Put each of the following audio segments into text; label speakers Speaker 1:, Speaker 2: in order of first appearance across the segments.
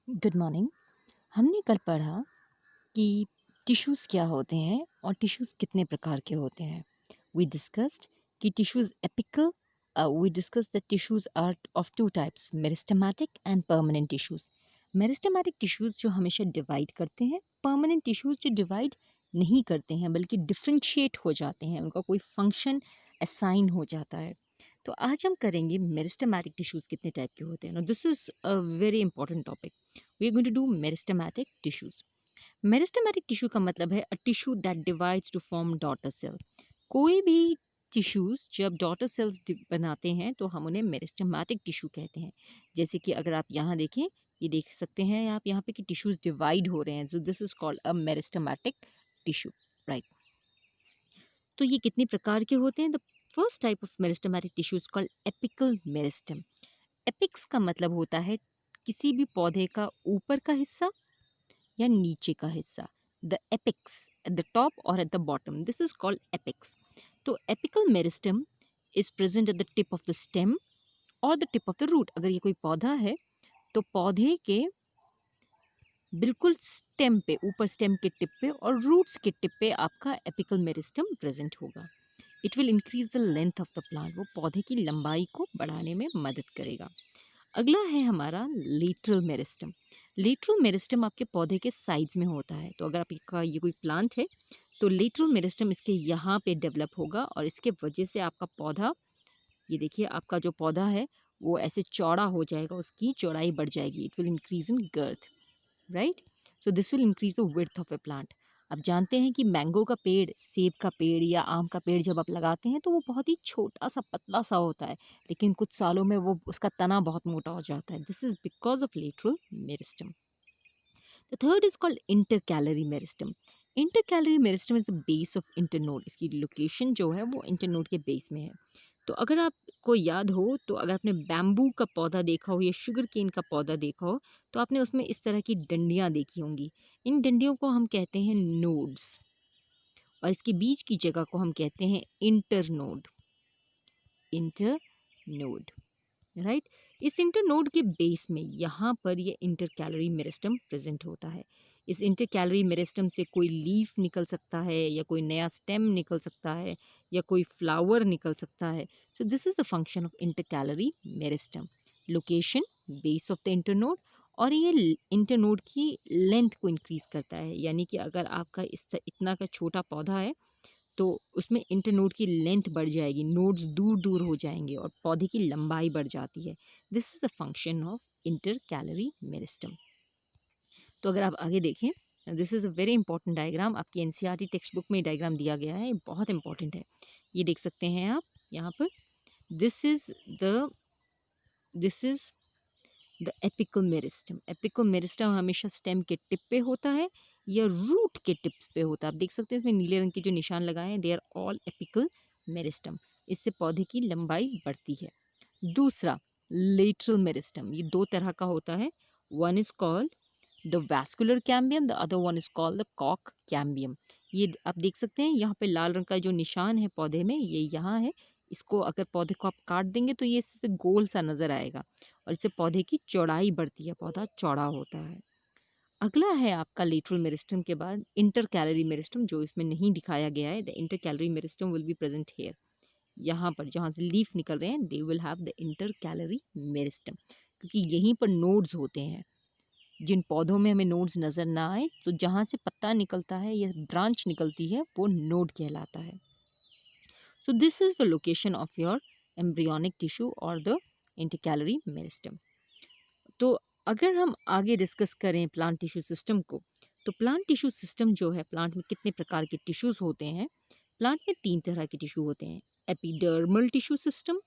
Speaker 1: Good morning. हमने कल पढ़ा कि टिश्यूज़ क्या होते हैं और टिश्यूज़ कितने प्रकार के होते हैं। वी डिस्कस्ड कि tissues apical, we discussed that tissues are of two types, meristematic and permanent tissues. Meristematic tissues जो हमेशा डिवाइड करते हैं, परमानेंट टिश्यूज़ जो डिवाइड नहीं करते हैं बल्कि डिफरेंशिएट हो जाते हैं, उनका कोई फंक्शन असाइन हो जाता है। तो आज हम करेंगे मेरिस्टेमेटिक टिश्यूज़ कितने टाइप के होते हैं। Now this is a very important topic. We are going to do meristematic tissues. Meristematic tissue का मतलब है a tissue that divides to form daughter cell. कोई भी टिश्यूज जब डॉटर सेल्स बनाते हैं तो हम उन्हें मेरिस्टेमेटिक टिश्यू कहते हैं। जैसे कि अगर आप यहाँ देखें, ये देख सकते हैं आप यहाँ पे कि टिश्यूज डिवाइड हो रहे हैं, so this is called a meristematic tissue, right. तो ये कितने प्रकार के होते हैं? The first type of meristematic tissue is called apical meristem. Apex का मतलब होता है किसी भी पौधे का ऊपर का हिस्सा या नीचे का हिस्सा। The apex at the top और at the bottom, this is called apex. तो apical meristem is present at the tip of the stem और the tip of the root. अगर ये कोई पौधा है तो पौधे के बिल्कुल स्टेम पे, ऊपर स्टेम के टिप पे और रूट्स के टिप पे आपका एपिकल मेरिस्टम प्रेजेंट होगा। It will increase the length of the plant, वो पौधे की लंबाई को बढ़ाने में मदद करेगा। अगला है हमारा लेटरल मेरिस्टम। लेटरल मेरिस्टम आपके पौधे के साइड्स में होता है। तो अगर आपका ये कोई प्लांट है तो लेटरल मेरिस्टम इसके यहाँ पे डेवलप होगा और इसके वजह से आपका पौधा, ये देखिए आपका जो पौधा है वो ऐसे चौड़ा हो जाएगा, उसकी चौड़ाई बढ़ जाएगी। It will increase in girth, right. So this will increase the width of a plant. आप जानते हैं कि मैंगो का पेड़, सेब का पेड़ या आम का पेड़ जब आप लगाते हैं तो वो बहुत ही छोटा सा पतला सा होता है, लेकिन कुछ सालों में वो उसका तना बहुत मोटा हो जाता है। This is because of lateral meristem. The third is called intercalary meristem. Intercalary meristem is the base of internode. इसकी लोकेशन जो है वो इंटरनोड के बेस में है। तो अगर आपको याद हो तो अगर आपने बैम्बू का पौधा देखा हो या शुगर केन का पौधा देखा हो तो आपने उसमें इस तरह की डंडियाँ देखी होंगी। इन डंडियों को हम कहते हैं नोड्स और इसके बीच की जगह को हम कहते हैं इंटरनोड। Internode, right. इस इंटरनोड के बेस में यहाँ पर ये इंटरकैलरी मेरिस्टम प्रेजेंट होता है। इस इंटरकैलरी मेरिस्टम से कोई लीफ निकल सकता है या कोई नया स्टेम निकल सकता है या कोई फ्लावर निकल सकता है। सो this is the function of intercalary meristem. Location, base of the internode, और ये इंटरनोड की लेंथ को इंक्रीज करता है। यानी कि अगर आपका इतना का छोटा पौधा है तो उसमें इंटरनोड की लेंथ बढ़ जाएगी, नोड्स दूर दूर हो जाएंगे और पौधे की लंबाई बढ़ जाती है। This is the function of inter calorie meristem. तो अगर आप आगे देखें, this is a very important diagram, आपकी एनसीईआरटी टेक्स्ट बुक में डायग्राम दिया गया है, ये बहुत इंपॉर्टेंट है। ये देख सकते हैं आप यहाँ पर। This is the this is the apical meristem. Apical meristem हमेशा स्टेम के टिप पे होता है या रूट के टिप्स पे होता है। आप देख सकते हैं इसमें नीले रंग के जो निशान लगाए हैं, they are all apical meristem. इससे पौधे की लंबाई बढ़ती है। दूसरा, लेटरल मेरिस्टम, ये दो तरह का होता है। One is called the vascular cambium, the other one is called the कॉक कैम्बियम। ये आप देख सकते हैं यहाँ पे लाल रंग का जो निशान है पौधे में, ये यहाँ है। इसको अगर पौधे को आप काट देंगे तो ये इससे गोल सा नजर आएगा और इससे पौधे की चौड़ाई बढ़ती है, पौधा चौड़ा होता है। अगला है आपका लेटरल मेरिस्टम के बाद इंटर कैलरी मेरिस्टम, जो इसमें नहीं दिखाया गया है। The inter calorie meristem will be present here. यहाँ पर जहाँ से लीफ निकल रहे हैं, they will have the inter calorie meristem, क्योंकि यहीं पर नोड्स होते हैं। जिन पौधों में हमें नोड्स नज़र ना आए तो जहाँ से पत्ता निकलता है या ब्रांच निकलती है वो नोड कहलाता है। सो this is the location of your embryonic tissue और द इंटरकैलरी मेरिस्टम। तो अगर हम आगे डिस्कस करें प्लांट टिश्यू सिस्टम को, तो प्लांट टिश्यू सिस्टम जो है, प्लांट में कितने प्रकार के टिश्यूज होते हैं? प्लांट में तीन तरह के टिश्यू होते हैं। Epidermal tissue system,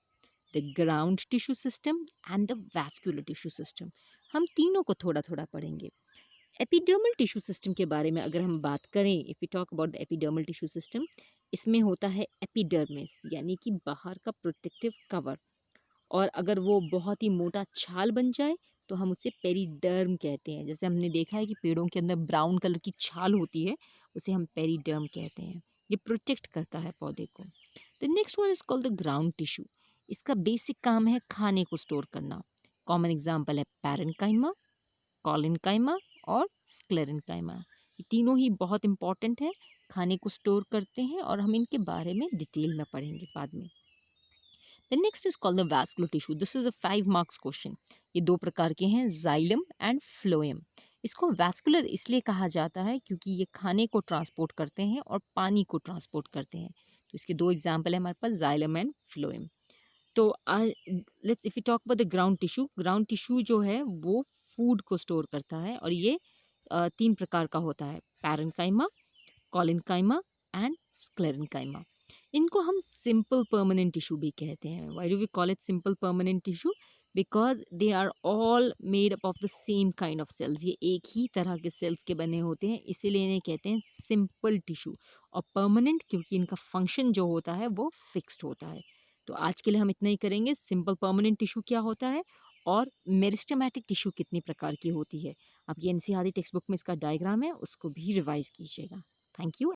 Speaker 1: the ground tissue system and the vascular tissue system. हम तीनों को थोड़ा थोड़ा पढ़ेंगे। एपिडर्मल टिश्यू सिस्टम के बारे में अगर हम बात करें, if you talk about the epidermal tissue system, इसमें होता है एपिडर्मिस, यानी कि बाहर का प्रोटेक्टिव कवर। और अगर वो बहुत ही मोटा छाल बन जाए तो हम उसे पेरिडर्म कहते हैं। जैसे हमने देखा है कि पेड़ों के अंदर ब्राउन कलर की छाल होती है, उसे हम पेरिडर्म कहते हैं। ये प्रोटेक्ट करता है पौधे को। The next one is called the ground tissue. इसका बेसिक काम है खाने को स्टोर करना। कॉमन एग्जाम्पल है पैरेन्काइमा, कॉलिनकाइमा और स्क्लेरेनकाइमा। ये तीनों ही बहुत इंपॉर्टेंट है, खाने को स्टोर करते हैं और हम इनके बारे में डिटेल में पढ़ेंगे बाद में। The next is called the vascular tissue. This is a 5 marks question. ये दो प्रकार के हैं, जाइलम एंड फ्लोएम। इसको वैस्कुलर इसलिए कहा जाता है क्योंकि ये खाने को ट्रांसपोर्ट करते हैं और पानी को ट्रांसपोर्ट करते हैं। तो इसके दो एग्जाम्पल है हमारे पास, जाइलम एंड फ्लोएम। तो let's if you talk about the ground tissue जो है वो फूड को स्टोर करता है और ये 3 प्रकार का होता है, पैरेन्काइमा, कॉलिनकाइमा एंड स्क्लेरेनकाइमा। इनको हम सिंपल परमानेंट टिश्यू भी कहते हैं। Why do we call it simple permanent tissue? Because they are all made up of the same kind of cells. ये एक ही तरह के सेल्स के बने होते हैं, इसीलिए इन्हें कहते हैं सिंपल टिश्यू। और परमानेंट क्योंकि इनका फंक्शन जो होता है वो फिक्स्ड होता है। तो आज के लिए हम इतना ही करेंगे, सिंपल परमानेंट टिश्यू क्या होता है और मेरिस्टेमेटिक टिश्यू कितनी प्रकार की होती है। अब ये एनसीईआरटी टेक्स्ट बुक में इसका डायग्राम है, उसको भी रिवाइज कीजिएगा। Thank you.